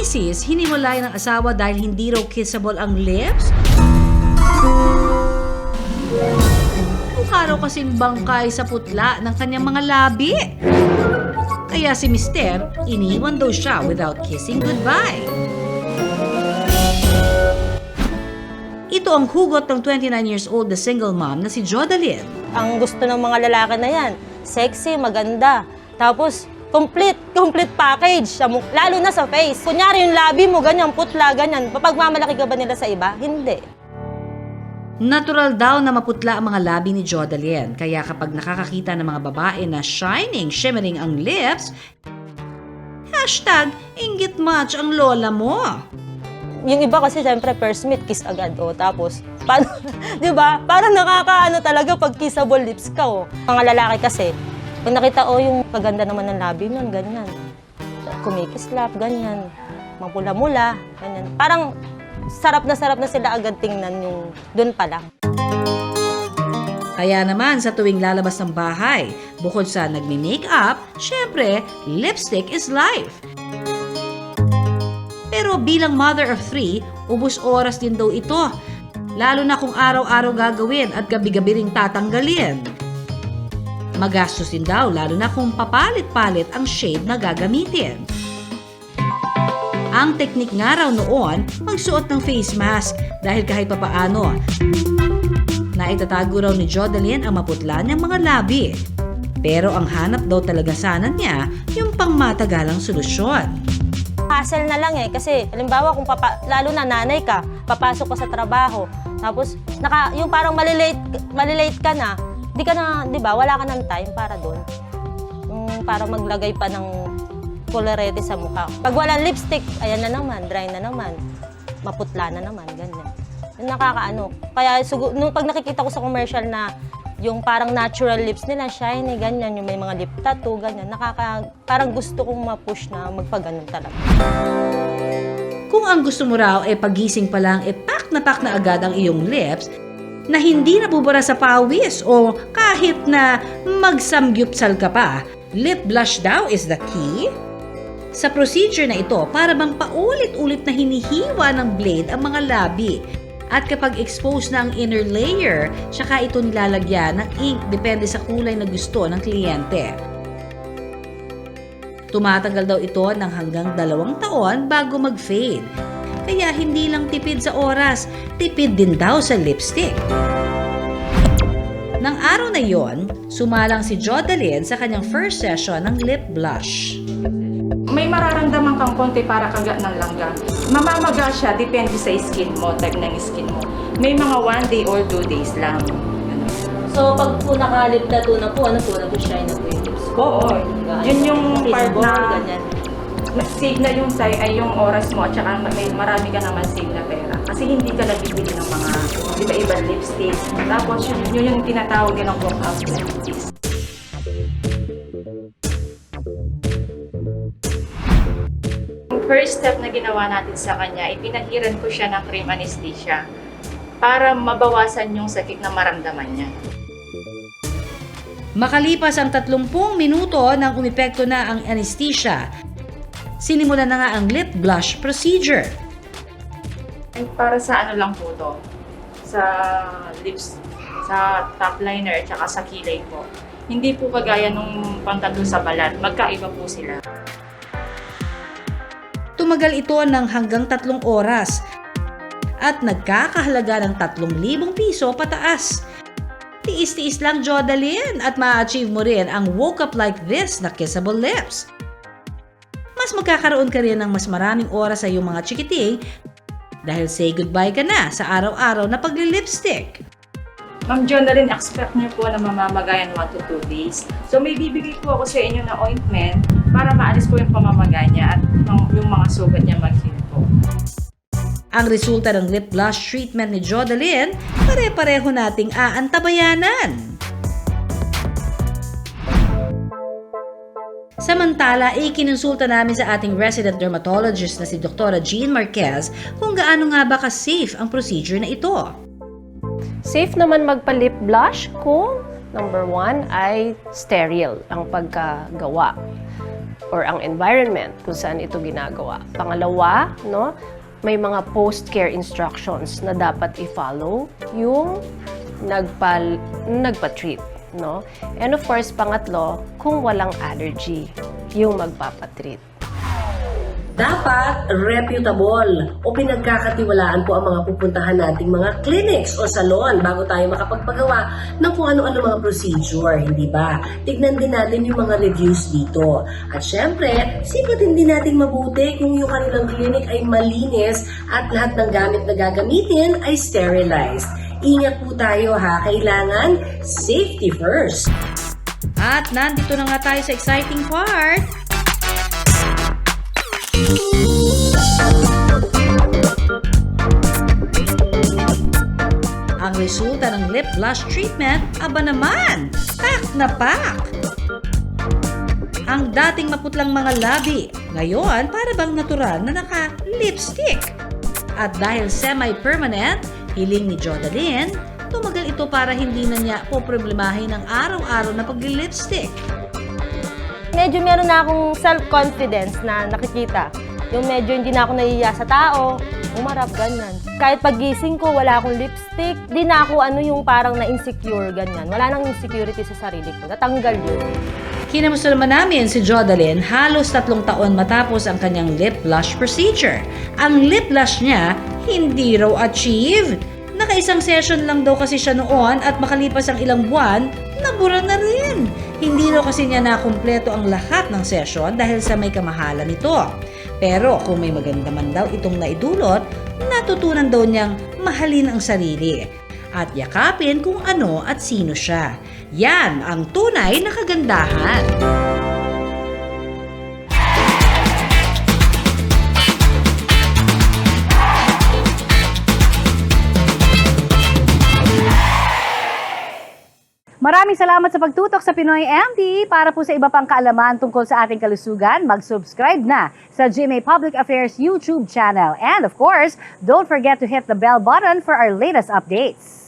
misis, hiniwalay ng asawa dahil hindi raw kissable ang lips? Mukha raw kasing bangkay sa putla ng kanyang mga labi. Kaya si Mister, iniwan daw siya without kissing goodbye. Ito ang hugot ng 29 years old na single mom na si Jodalyn. Ang gusto ng mga lalaki na yan, sexy, maganda. Tapos, complete package. Lalo na sa face. Kunyari yung labi mo, ganyan, putla, ganyan. Papagmamalaki ka ba nila sa iba? Hindi. Natural daw na maputla ang mga labi ni Jodalyn. Kaya kapag nakakakita ng mga babae na shining, shimmering ang lips, #inggit match ang lola mo. Yung iba kasi syempre first meet, kiss agad. O, tapos, paano, di ba? Parang nakakaano talaga pag kissable lips ka. O. Mga lalaki kasi, pag nakita, yung kaganda naman ng labi nun, ganyan. Kumikislap, ganyan. Mapula-mula, ganyan. Parang sarap na sila agad tingnan yung dun pa lang. Kaya naman sa tuwing lalabas ng bahay, bukod sa nagmi-makeup, syempre, lipstick is life. Pero bilang mother of 3, ubos oras din daw ito. Lalo na kung araw-araw gagawin at gabi-gabi ring tatanggalin. Magastos din daw lalo na kung papalit-palit ang shade na gagamitin. Ang teknik nga raw noon, magsuot ng face mask dahil kahit papaano, naitatago raw ni Jodalyn ang maputla niyang mga labi. Pero ang hanap daw talaga sana niya yung pangmatagalang solusyon. Hassle na lang kasi halimbawa kung lalo na nanay ka, papasok ka sa trabaho, tapos yung parang malilate ka na, di ba, wala ka ng time para doon. Para maglagay pa ng colorete sa mukha. Pag walang lipstick, ayan na naman, dry na naman, maputla na naman, ganyan. Yung nakakaano. Kaya nung pag nakikita ko sa commercial na yung parang natural lips nila, shiny, ganyan, yung may mga lip tattoo, ganyan, parang gusto kong ma-push na magpaganon talaga. Kung ang gusto mo raw pagising pa lang pack na agad ang iyong lips, na hindi nabubura sa pawis o kahit na magsamgyupsal ka pa, lip blush daw is the key? Sa procedure na ito, para bang paulit-ulit na hinihiwa ng blade ang mga labi. At kapag exposed na ang inner layer, tsaka ito nilalagyan ng ink depende sa kulay na gusto ng kliyente. Tumatagal daw ito ng hanggang 2 taon bago mag-fade. Kaya hindi lang tipid sa oras, tipid din daw sa lipstick. Nang araw na yon, sumalang si Jodalyn sa kanyang first session ng lip blush. May mararamdaman kang konti para kagat ng langgam. Mamamaga siya, depende sa skin mo, type ng skin mo. May mga 1 day or 2 days lang. So, pag po naka-lip tattoo na po, nag-shine na po yung lips ko? Oo. Yun yung part na ganyan. save na yung yung oras mo at saka marami ka naman save na pera. Kasi hindi ka nagbibili ng mga iba-ibang lipstick. Tapos yun yung tinatawag din ng walk-out lipsticks. First step na ginawa natin sa kanya, ipinahiran ko siya ng cream anesthesia para mabawasan yung sakit na maramdaman niya. Makalipas ang 30 minuto nang umepekto na ang anesthesia, sinimulan na nga ang lip blush procedure. Para sa lang po to, sa lips, sa top liner at sa kilay po. Hindi po kagaya nung pang-tattoo sa balat, magkaiba po sila. Tumagal ito ng hanggang 3 oras at nagkakahalaga ng 3,000 piso pataas. Tiis-tiis lang, Jodalyn, at ma-achieve mo rin ang woke up like this na kissable lips. Mas magkakaroon ka rin ng mas maraming oras sa iyong mga chikiting dahil say goodbye ka na sa araw-araw na pagli-lipstick. Ma'am Jodalyn, expect niyo po na mamamagayan 1 to 2 days. So may bibigay po ako sa inyo na ointment para maalis po yung pamamaga niya at yung mga sugat niya mag-heal po. Ang resulta ng lip blush treatment ni Jodalyn, pare-pareho nating aantabayanan. Samantala, ikinonsulta namin sa ating resident dermatologist na si Dr. Jean Marquez kung gaano nga ba ka-safe ang procedure na ito. Safe naman magpa-lip blush kung Number 1 ay sterile ang pagkagawa or ang environment kung saan ito ginagawa. Pangalawa, no, may mga post-care instructions na dapat i-follow yung nagpa-treat, no? And of course, pangatlo, kung walang allergy yung magpapatreat. Dapat reputable o pinagkakatiwalaan po ang mga pupuntahan nating mga clinics o salon bago tayo makapagpagawa ng kung ano-ano mga procedure, hindi ba? Tignan din natin yung mga reviews dito. At syempre, sipatin din natin mabuti kung yung kanilang clinic ay malinis at lahat ng gamit na gagamitin ay sterilized. Ingat po tayo ha, kailangan safety first. At nandito na nga tayo sa exciting part. Ang resulta ng lip blush treatment, aba naman, pak na pak! Ang dating maputlang mga labi, ngayon para bang natural na naka-lipstick. At dahil semi-permanent, hiling ni Jodalyn, tumagal ito para hindi na niya poproblemahin ang araw-araw na pag-lipstick. Medyo meron na akong self-confidence na nakikita. Yung medyo hindi na ako nahihiya sa tao, umarap, ganyan. Kahit paggising ko, wala akong lipstick, di na ako yung parang na-insecure, ganyan. Wala nang insecurity sa sarili ko. Natanggal yun. Kinamusta naman namin si Jodalyn halos 3 taon matapos ang kanyang lip blush procedure. Ang lip blush niya hindi raw achieve. Nakaisang session lang daw kasi siya noon at makalipas ang ilang buwan, nabura na rin. Hindi raw kasi niya nakumpleto ang lahat ng session dahil sa may kamahalan nito. Pero kung may maganda man daw itong naidulot, natutunan daw niyang mahalin ang sarili at yakapin kung ano at sino siya. Yan ang tunay na kagandahan. Maraming salamat sa pagtutok sa Pinoy MD. Para po sa iba pang kaalaman tungkol sa ating kalusugan, mag-subscribe na sa GMA Public Affairs YouTube channel. And of course, don't forget to hit the bell button for our latest updates.